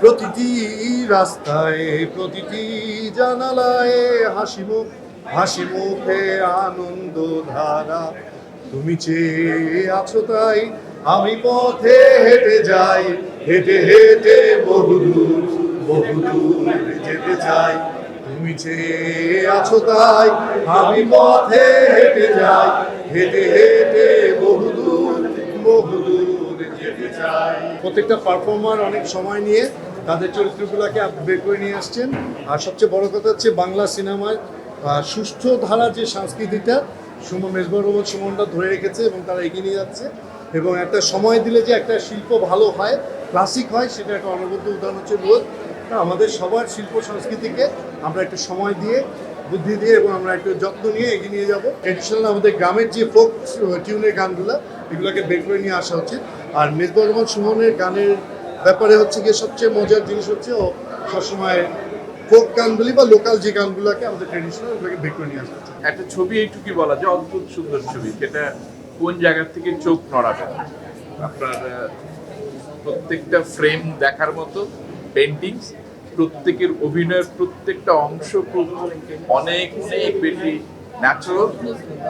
প্রতিটি রাস্তায় প্রতিটি জানালায় হাসি মুখে আনন্দ ধারা। তুমি চেয়ে আছো তাই আমি পথে হেঁটে যাই, হেঁটে হেঁটে বহুদূর বহুদূর যেতে চাই। তুমি চেয়ে আছো তাই আমি পথে হেঁটে যাই, হেঁটে হেঁটে বহুদূর বহুদূর যেতে চাই। প্রত্যেকটা পারফর্মার অনেক সময় নিয়ে তাদের চরিত্রগুলোকে বের করে নিয়ে আসছেন। আর সবচেয়ে বড় কথা হচ্ছে বাংলা সিনেমায় সুষ্ঠু ধারার যে সংস্কৃতিটা মেজবাহ রহমান সুমনটা ধরে রেখেছে এবং তারা এগিয়ে নিয়ে যাচ্ছে। এবং একটা সময় দিলে যে একটা শিল্প ভালো হয়, ক্লাসিক হয়, সেটা একটা অনবদ্য উদাহরণ হচ্ছে রোদ। আমাদের সবার শিল্প সংস্কৃতিকে আমরা একটু সময় দিয়ে, বুদ্ধি দিয়ে এবং আমরা একটু যত্ন নিয়ে এগিয়ে নিয়ে যাবো। ট্রেডিশনাল আমাদের গ্রামের যে ফোক টিউনের গানগুলো, এগুলোকে বের করে নিয়ে আসা উচিত। আর মেজবাহ রহমান সুমনের গানের ব্যাপারে হচ্ছে গিয়ে সবচেয়ে মজার জিনিস হচ্ছে ও সবসময় ফোক গানগুলি বা লোকাল যে গানগুলোকে আমাদের ট্রেডিশনাল, ওগুলোকে বের করে নিয়ে আসা উচিত। একটা ছবি এইটুকুই বলা যায় অদ্ভুত সুন্দর ছবি, যেটা কোন জায়গা থেকে চোখ নড়াবে। আপনার প্রত্যেকটা ফ্রেম দেখার মতো পেন্টিংস, প্রত্যেকের অভিনয়ের প্রত্যেকটা অংশ অনেক অনেক বেশি ন্যাচারাল।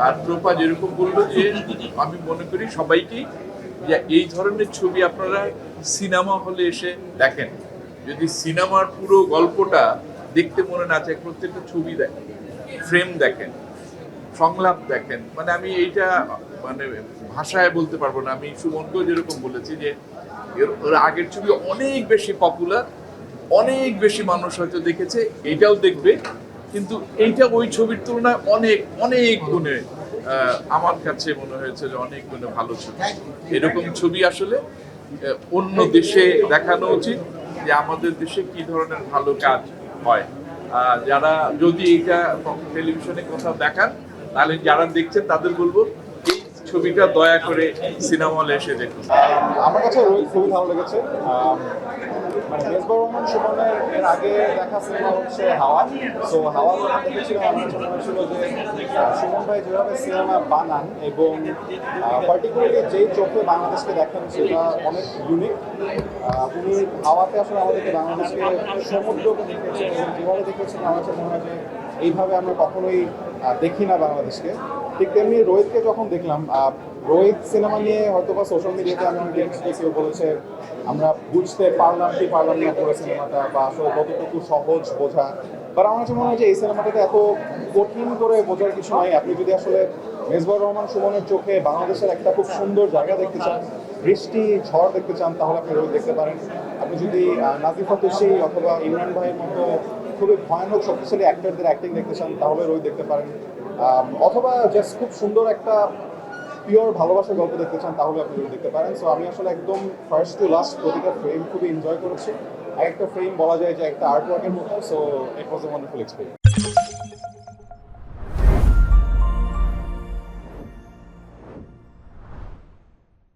আর প্রভা যেরকম বললো যে আমি মনে করি সবাইকেই যে এই ধরনের ছবি আপনারা সিনেমা হলে এসে দেখেন। যদি সিনেমার পুরো গল্পটা দেখতে মনে না চায়, প্রত্যেকটা ছবি দেখেন, ফ্রেম দেখেন, সংলাপ দেখেন। মানে আমি এইটা মানে ভাষায় বলতে পারবো না। আমি সুমনকেও যেরকম বলেছি যে ওর আগের ছবি অনেক বেশি পপুলার, অনেক বেশি মানুষ হয়তো দেখেছে, এইটাও দেখবে, কিন্তু এইটা ওই ছবির তুলনায় অনেক অনেক গুণে আমার কাছে মনে হয়েছে যে অনেক গুণে ভালো ছবি। এরকম ছবি আসলে অন্য দেশে দেখানো উচিত, যে আমাদের দেশে কি ধরনের ভালো কাজ হয়। যারা যদি এটা টেলিভিশনে কোথাও দেখান, তাহলে যারা দেখছেন তাদের বলবো এই ছবিটা দয়া করে সিনেমা হলে এসে দেখুন। আমার কাছে রোহিত খুবই ভালো লেগেছে। মানে মেজবাহ রহমান সুমনের এর আগে দেখা সিনেমা হচ্ছে হাওয়া। সো হাওয়া যখন দেখেছিলাম আমার কাছে মনে হচ্ছিল যে সুমন ভাই যেভাবে সিনেমা বানান এবং পার্টিকুলারলি যেই চোখে বাংলাদেশকে দেখেন সেটা অনেক ইউনিক। উনি হাওয়াতে আসলে আমাদেরকে বাংলাদেশকে সমুদ্রকে দেখেছেন এবং যেভাবে দেখেছেন আমার কাছে মনে হয় যে এইভাবে আমরা কখনোই দেখি না বাংলাদেশকে। ঠিক তেমনি রোহিতকে যখন দেখলাম, রোহিত সিনেমা নিয়ে হয়তো বা সোশ্যাল মিডিয়াতে আমি অনেক দেখেছি কেউ বলেছে আমরা বুঝতে পারলাম কি পারলাম না পুরো সিনেমাটা, বা আসলে কতটুকু সহজ বোঝা। বাট আমার কাছে মনে হয় যে এই সিনেমাটাতে এত কঠিন করে বোঝার কিছু নয়। আপনি যদি আসলে মেজবাহ রহমান সুমনের চোখে বাংলাদেশের একটা খুব সুন্দর জায়গা দেখতে চান, বৃষ্টি ঝড় দেখতে চান, তাহলে আপনি রোহিত দেখতে পারেন। আপনি যদি নাজিফ ফাতুসি অথবা ইমরান ভাইয়ের মতো খুবই ভয়ানক শক্তিশালী অ্যাক্টরদের অ্যাক্টিং দেখতে চান, তাহলে রোহিত দেখতে পারেন। অথবা জাস্ট খুব সুন্দর একটা পিওর ভালোবাসার গল্প দেখতে চান, তাহলে আপনি দেখতে পারেন। সো আমি আসলে একদম ফার্স্ট টু লাস্ট প্রতিটা ফ্রেম খুবই এনজয় করেছি। একটা ফ্রেম বলা যায় যে একটা আর্ট ওয়ার্কের মতো। So it was a wonderful experience.